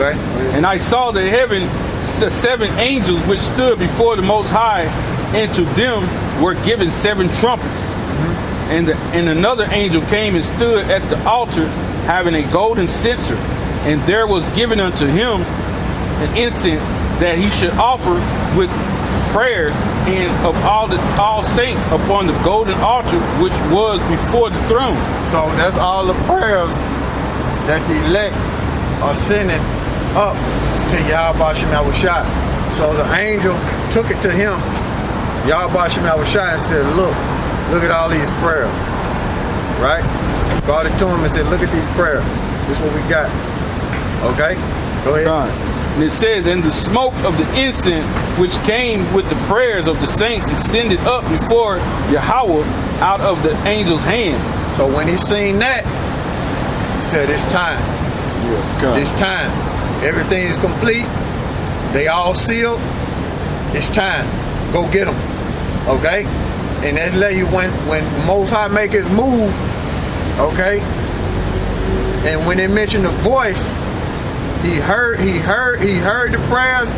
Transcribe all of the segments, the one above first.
Okay. And I saw the seven angels which stood before the Most High, and to them were given 7 trumpets. And another angel came and stood at the altar, having a golden censer, and there was given unto him an incense that he should offer with prayers and of all saints upon the golden altar which was before the throne. So that's all the prayers that the elect are sending up to Yahweh Shem Yahushua. So the angel took it to him, Yahweh Shem Yahushua, and said, look at all these prayers, right? Brought it to him and said, look at these prayers. This is what we got. Okay? Go ahead. And it says, and the smoke of the incense which came with the prayers of the saints ascended up before Yahweh out of the angel's hands. So when he seen that, he said, it's time. It's time. Everything is complete. They all sealed. It's time. Go get them. Okay? And that's let you when Most High make his move, okay? And when they mention the voice, he heard the prayers,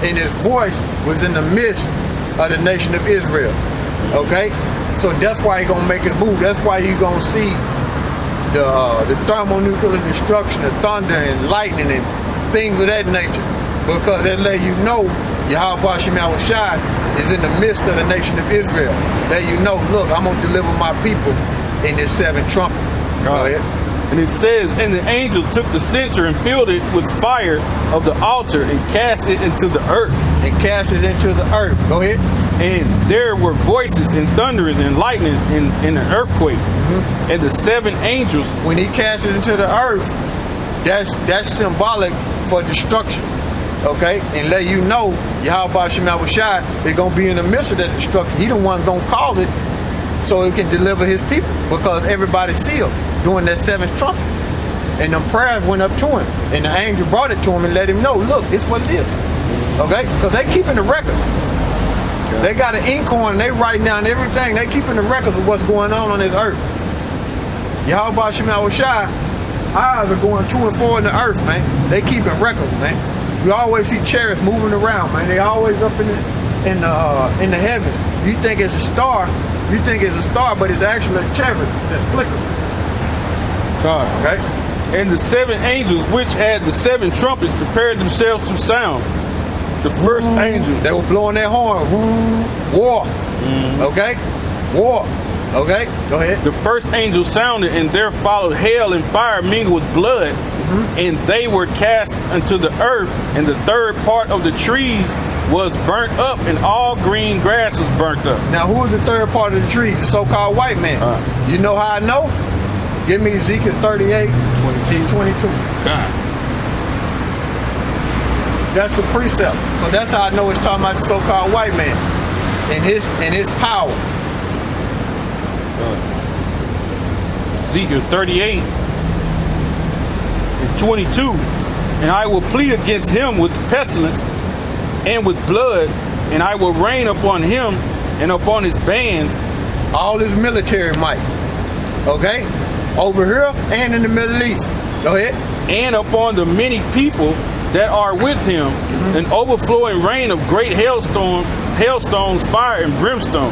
and his voice was in the midst of the nation of Israel. Okay? So that's why he gonna make his move. That's why you gonna see the thermonuclear destruction, the thunder and lightning and things of that nature. Because that let you know Yahweh Shem Yahushua is in the midst of the nation of Israel. Let you know, look, I'm gonna deliver my people in this 7 trumpet. Go ahead. And it says, and the angel took the censer and filled it with fire of the altar and cast it into the earth. And cast it into the earth. Go ahead. And there were voices and thunderings and lightning and an earthquake. And the 7 angels. When he cast it into the earth, that's symbolic for destruction. Okay? And let you know, Yahweh Shem Yahushua is going to be in the midst of that destruction. He the one going to cause it so he can deliver his people. Because everybody's sealed during that 7th trumpet. And them prayers went up to him. And the angel brought it to him and let him know, look, it's what it is. Okay? Because they keeping the records. They got an inkhorn and they writing down everything. They keeping the records of what's going on this earth. Yahweh Shem Yahushua eyes are going to and fro in the earth, man. They keeping records, man. You always see chariots moving around, man. They always up in the heavens. You think it's a star, but it's actually a chariot that's flickering. Okay? And the 7 angels which had the 7 trumpets prepared themselves to sound. The first angel. They were blowing their horn. War. Okay? War. Okay? Go ahead. The first angel sounded, and there followed hail and fire mingled with blood. And they were cast unto the earth, and the third part of the trees was burnt up, and all green grass was burnt up. Now, who is the third part of the trees? The so-called white man. You know how I know? Give me Ezekiel 38, 22. That's the precept. So that's how I know it's talking about the so-called white man and his power. Ezekiel 38 and 22. And I will plead against him with pestilence and with blood, and I will rain upon him and upon his bands all his military might. Okay? Over here and in the Middle East. Go ahead. And upon the many people that are with him, an overflowing rain of great hailstones, fire, and brimstone.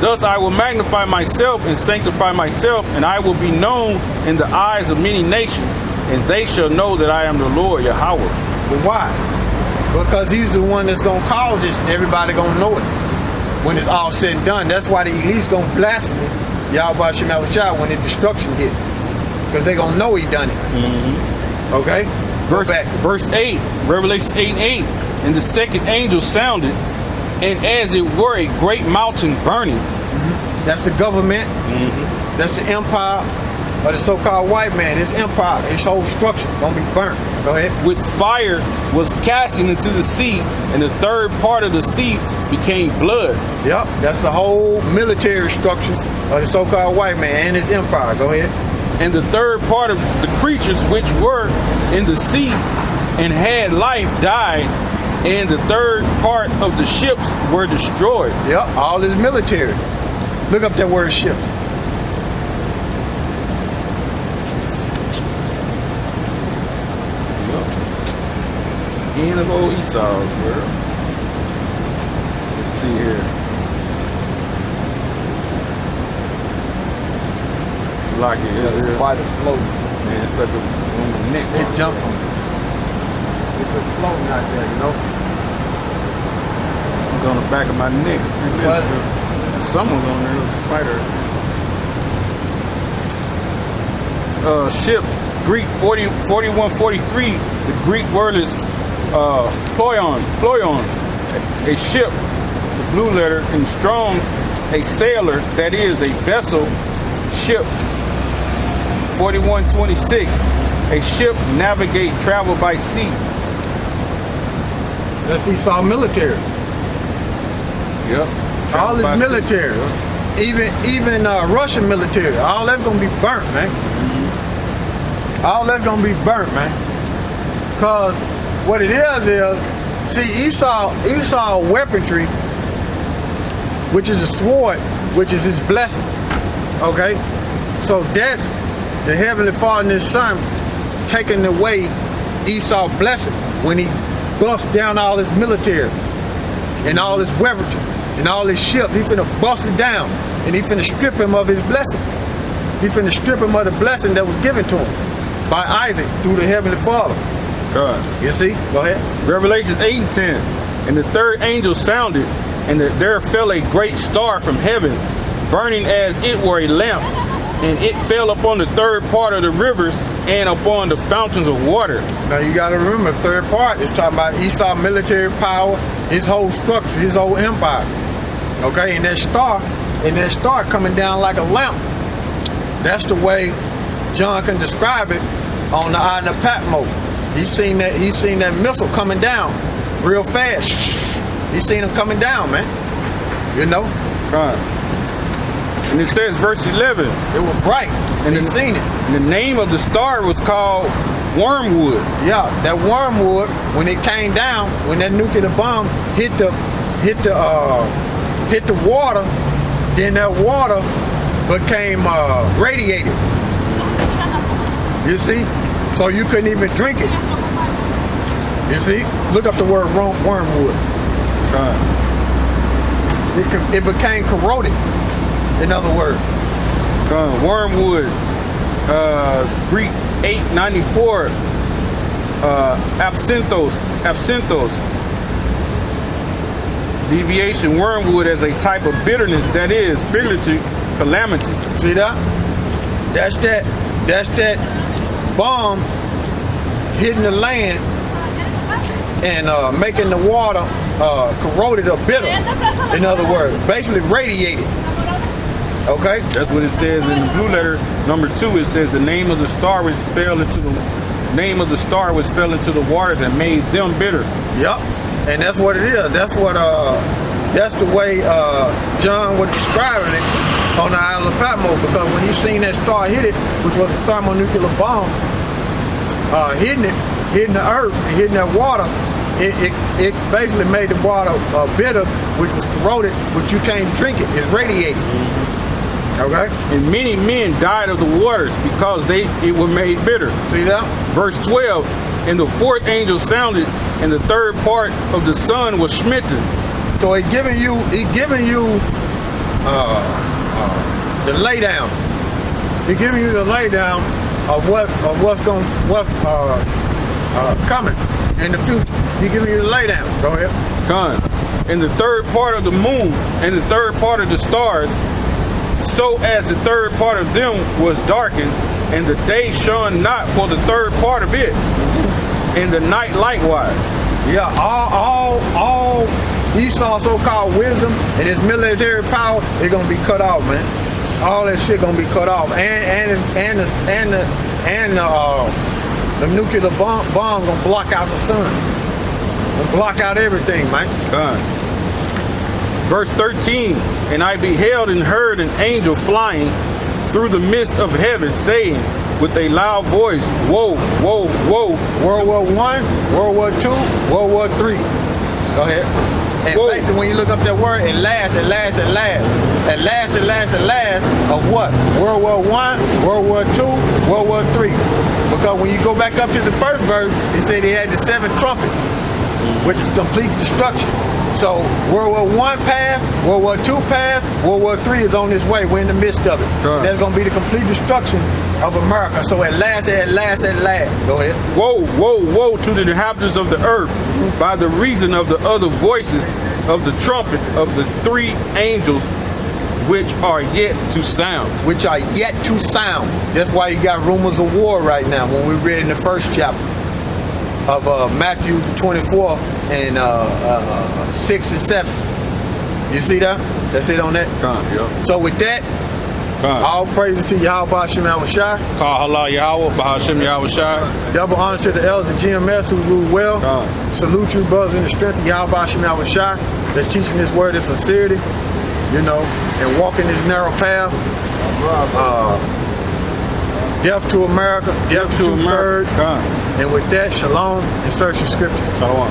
Thus I will magnify myself and sanctify myself, and I will be known in the eyes of many nations, and they shall know that I am the Lord Yahweh. But why? Because he's the one that's going to cause this, and everybody going to know it when it's all said and done. That's why the elite's going to blaspheme Yahweh Shem Yahushua when the destruction hit, because they going to know he done it. Okay? Verse 8, Revelation 8:8. And the second angel sounded, and as it were a great mountain burning. That's the government. That's the empire of the so-called white man. His empire, his whole structure gonna be burnt. Go ahead. With fire was casting into the sea, and the third part of the sea became blood. Yep, that's the whole military structure of the so-called white man and his empire. Go ahead. And the third part of the creatures which were in the sea and had life died, and the third part of the ships were destroyed. Yep, all his military. Look up that word ship. end of old Esau's world. Let's see here. It's like The spider floating. Man, it's like on the neck. It jumped from it. It's just floating out there, you know? It's on the back of my neck. Someone's on there, a spider. Ships, Greek 4143, the Greek word is ploion, a ship, the blue letter, in Strong's, a sailor, that is a vessel, ship. 4126, a ship, navigate, travel by sea. That's Esau military. Yep. All this military. Even Russian military. All that's gonna be burnt, man. All that's gonna be burnt, man. Cause what it is, see, Esau weaponry, which is a sword, which is his blessing. Okay? So that's the Heavenly Father and his Son taking away Esau's blessing when he busts down all his military and all his weaponry and all his ship. He finna bust it down and he finna strip him of his blessing. He finna strip him of the blessing that was given to him by Isaac through the Heavenly Father. God. You see? Go ahead. Revelations 8 and 10. And the third angel sounded, and there fell a great star from heaven, burning as it were a lamp, and it fell upon the third part of the rivers and upon the fountains of water. Now you got to remember, the third part is talking about Esau's military power, his whole structure, his whole empire. Okay, and that star coming down like a lamp. That's the way John can describe it on the island of Patmos. He's seen that missile coming down real fast. He's seen him coming down, man. You know? Right. And it says, verse 11. It was bright, and he's seen it. And the name of the star was called Wormwood. Yeah, that wormwood, when it came down, when that nuclear bomb hit the water, then that water became radiated. You see? So you couldn't even drink it. You see? Look up the word wormwood. It became corroded, in other words. Wormwood, Greek 894, absinthos. Deviation, wormwood as a type of bitterness, that is, figurative calamity. See that? That's that bomb hitting the land and making the water corroded or bitter. In other words, basically radiated. Okay? That's what it says in the blue letter number 2. It says the name of the star which fell into the waters and made them bitter. Yep. And that's what it is. That's the way John was describing it on the island of Patmos, because when you seen that star hit it, which was a thermonuclear bomb, hitting the earth and hitting that water, it basically made the water bitter, which was corroded, which you can't drink it. It's radiated. Okay? And many men died of the waters because it were made bitter. See that? Verse 12, and the fourth angel sounded, and the third part of the sun was smitten. So he giving you the lay down. He giving you the lay down of what's coming in the future. He giving you the lay down. Go ahead. And the third part of the moon and the third part of the stars, so as the third part of them was darkened, and the day shone not for the third part of it, and the night likewise. Yeah, all Esau's so-called wisdom and his military power is gonna be cut off, man. All that shit gonna be cut off, and the nuclear bomb gonna block out the sun, gonna block out everything, man. Verse 13, and I beheld and heard an angel flying through the midst of heaven, saying with a loud voice, woe, woe, woe. World War I, World War II, World War III. Go ahead. And Whoa. basically, when you look up that word, it lasts of what? World War I, World War II, World War III. Because when you go back up to the first verse, it said he had the 7 trumpets. which is complete destruction. So World War I passed, World War II passed, World War III is on its way. We're in the midst of it. Right. There's going to be the complete destruction of America. So at last. Go ahead. Woe, woe, woe to the inhabitants of the earth by the reason of the other voices of the trumpet of the 3 angels which are yet to sound. Which are yet to sound. That's why you got rumors of war right now when we read in the first chapter of Matthew 24 and 6 and 7. You see that? That's it on that? Yeah. So with that, all praises to Yahweh Shem Yahushai. Call Allah Yahweh, Bahashem Yahweh Shai. Double honor to the elders of GMS who rule well. Salute you, brothers, in the strength of Yahweh Shem Yahushai that's teaching this word in sincerity, you know, and walking this narrow path. Death to America, death to two-thirds. And with that, shalom and search your scriptures. Shalom.